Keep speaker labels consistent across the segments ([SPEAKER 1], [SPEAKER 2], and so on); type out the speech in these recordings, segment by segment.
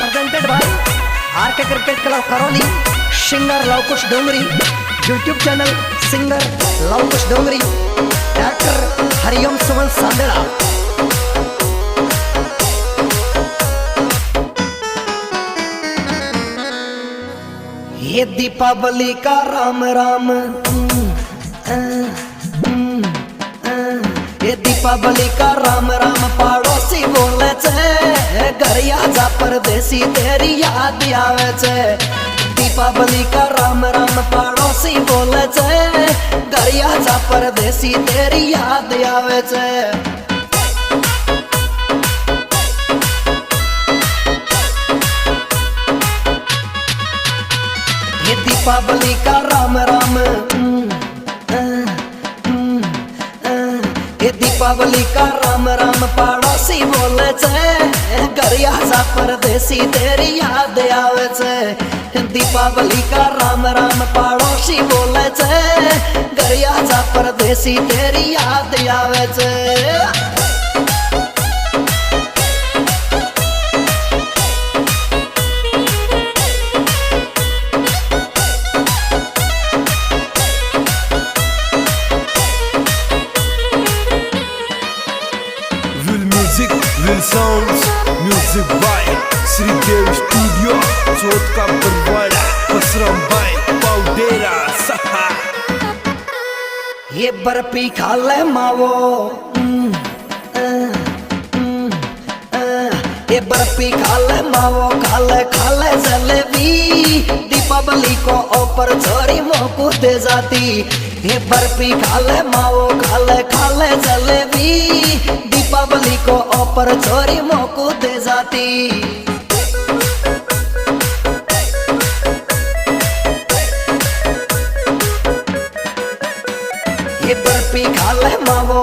[SPEAKER 1] Presented by RK cricket club Karauli, singer Lavkush Dongri, YouTube channel singer Lavkush Dongri, actor Hariom Suman Sandera. ये दीपावली का राम राम, ये दीपावली का राम राम पड़ोसी बोले छे, घरिया जा परदेसी तेरी याद आवे छे। दीपावली का राम राम पड़ोसी बोले छे, घरिया जा परदेसी तेरी याद आवे छे। ये दीपावली का राम राम, ये दीपावली का राम राम पड़ोसी बोले छे, घरिया जा परदेसी तेरी याद आवे छे। दीपावली का राम राम पड़ोसी बोले छे, घरिया जा परदेसी तेरी याद आवे छे।
[SPEAKER 2] Real sounds, music by Shridev studio, Chauth ka Barwara, पसरम bye पाउडेरा सहा।
[SPEAKER 1] ये बर्फी खा ले मावो, ये बर्फी खा ले मावो, खा ले जलेबी। दीपावली को ऊपर छोरी मोकू दे जाती। ये बर्फी खा ले मावो, खा ले जलेबी। दीपावली को ऊपर छोरी मोकू दे जाती। ये बर्फी खा ले मावो,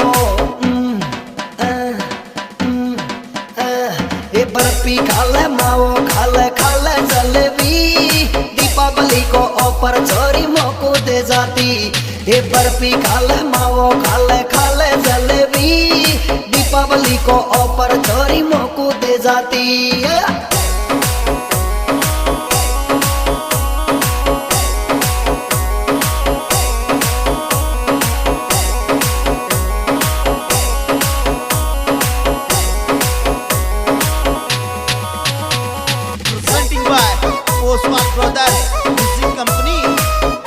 [SPEAKER 1] ये बर्फी खा ले मावो, खा ले जलेबी। दीपावली को ऊपर छोरी मोकू दे जाती। ये बर्फी खा ले मावो, खा ले जलेबी। दीपावली को ऊपर छोरी मोकू दे जाती।
[SPEAKER 3] Oswal brothers music company,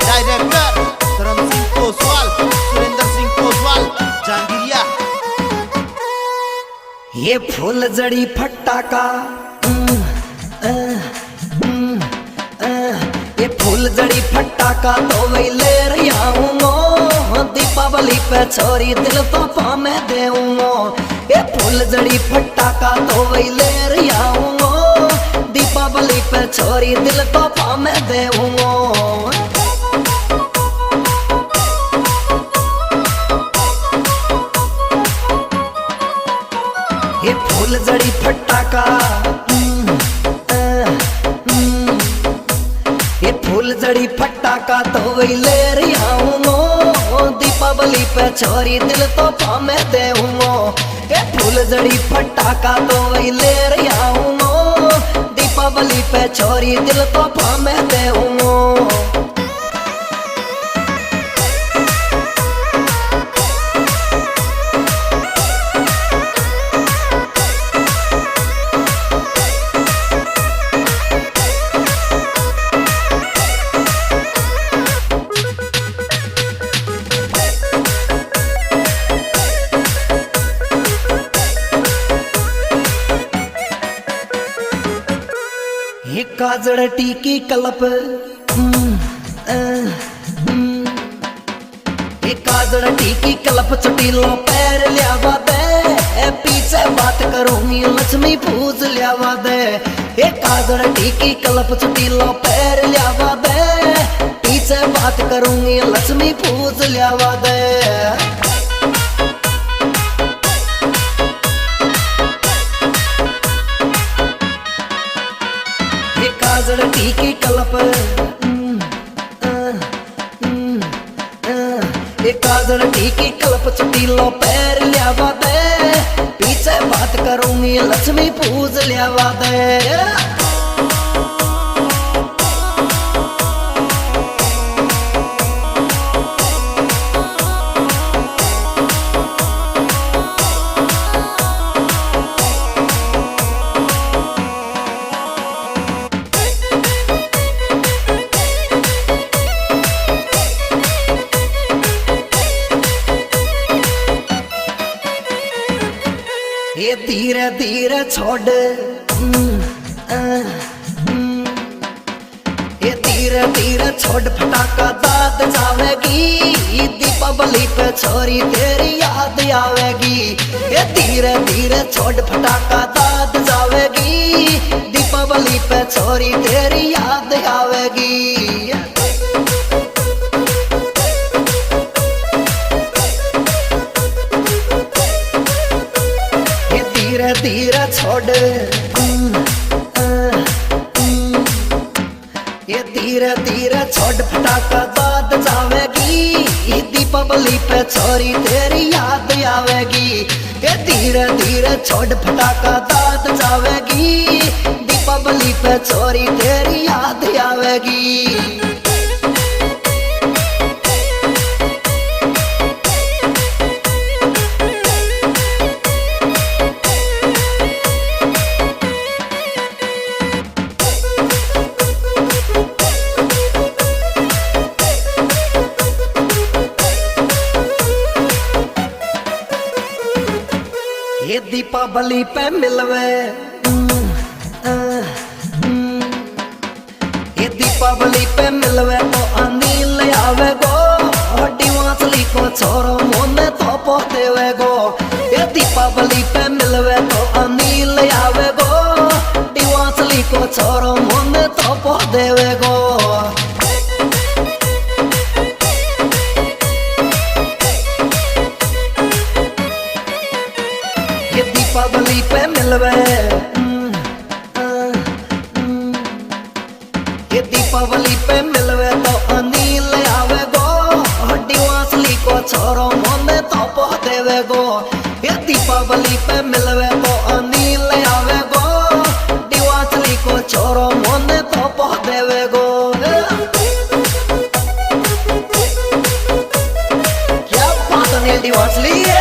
[SPEAKER 3] director धर्म सिंह ओसवाल, सुरेंद्र सिंह ओसवाल, जहांगीरिया।
[SPEAKER 1] ये फूल जड़ी फटाका, ये फूल जड़ी फटाका तो वही ले रहा हूँ। दीपावली पे छोरी दिल तोहफा में देऊंगो। ये फूल जड़ी फटाका तो वही ले रहा हूँ। दीपावली पे छोरी दिल तोहफा में देऊंगो। ये फूल जड़ी फटाका, ये फूल जड़ी फटाका तो वही ले रहा हूँ। दीपावली पे छोरी दिल तोहफा में देऊंगो। ये फूल जड़ी फटाका तो वही ले रहा हूँ। दीपावली पे छोरी दिल तोहफा में देऊंगो। ये काजड़ टीकी कलप, ये काजड़ टीकी कलप चुटीलो पैर लियावा दे। पीछे बात करूंगी लक्ष्मी पूज लियावा दे। ये काजड़ टीकी कलप चुटीलो पैर लियावा दे। पीछे बात करूंगी लक्ष्मी पूज लियावा दे। काजड़ टीकी कलप, ये काजड़ टीकी कलप चुटीलो पैर लियावा दे। पीछे बात करूंगी लक्ष्मी पूज लियावा दे। धीरे धीरे छोड़ ये धीरे धीरे छोड़ फटाका दाद जावेगी दीपावली पे छोरी तेरी याद आवेगी ये धीरे धीरे छोड़ फटाका दाद जावेगी दीपावली पे छोरी तेरी याद आवेगी ये धीरे धीरे छोड़ ये धीरे धीरे छोड़ फटाका दाद जावेगी दीपावली पे छोरी तेरी याद आवेगी ये धीरे धीरे छोड़ फटाका दाद जावेगी दीपावली पे छोरी तेरी याद आवेगी ये दीपावली पे मिलवे ये दीपावली पे मिलवे तो अनिल आवे गो डिवासली को छोरो मोने तो पोतेवे गो ये दीपावली पे मिलवे तो अनिल आवे गो डिवासली को छोरो मोने तो पोतेवे गो ये दीपावली पे मिलवे ये दीपावली पे मिलवे तो अनिल आवे गो डिवासली को छोरो मोने तो पोतेवे गो ये दीपावली पे मिलवे तो अनिल आवे गो डिवासली को छोरो मोने तो पोतेवे गो क्या बात अनिल डिवासली है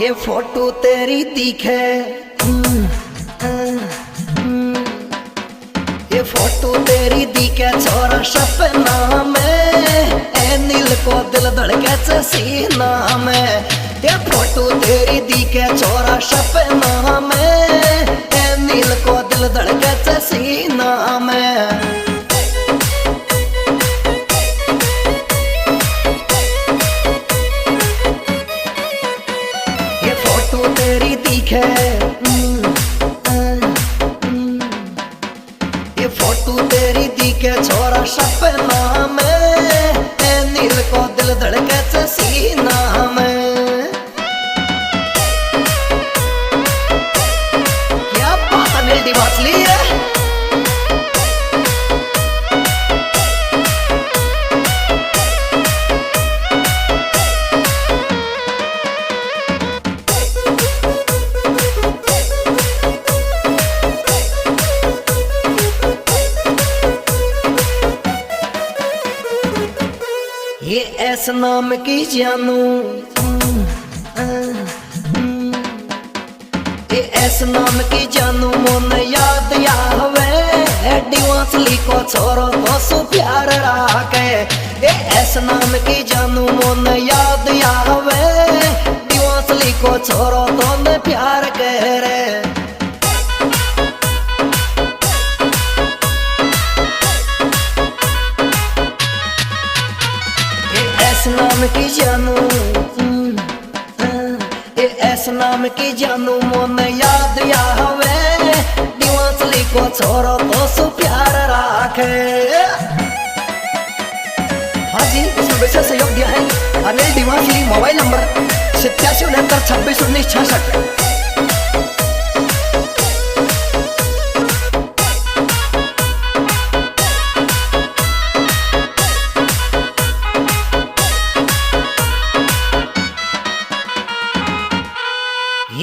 [SPEAKER 1] ये फोटो तेरी दिखे ये फोटो तेरी दिखे छोरा सपना में ए नील को दिल धड़के सीना में ये फोटो तेरी दिखे छोरा सपना में ए नील को दिल धड़के सीना में तेरी दिखे ये फोटो तेरी दिखे छोरा सपना में ए नील को दिल धड़के सीना में क्या बात अनिल डिवासली है ये ऐस नाम की जानू ये ऐस नाम की जानू मोन याद आवे डिवासली को छोरो तो सु प्यार राखे ये ऐस नाम की जानू मोन याद आवे डिवासली को छोरो तो ने प्यार करे नाम की जानू ये ऐस नाम की जानू मोन याद आवे डिवासली को छोरो तो सु प्यार राखे हाँ जी इसमें विशेष सहयोग दिया है अनिल डिवासली मोबाइल नंबर 8769261966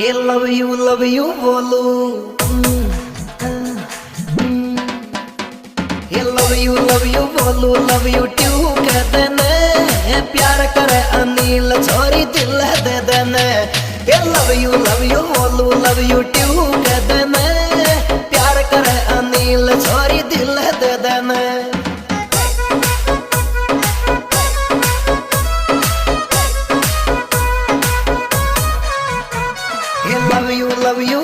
[SPEAKER 1] ये लव यू बोलू ये लव यू बोलू लव यू ट्यू कहते ने प्यार करे अनिल छोरी दिल दे देने ये लव यू बोलू लव यू ट्यू कह देने प्यार करे अनिल छोरी दिल दे देने लव यू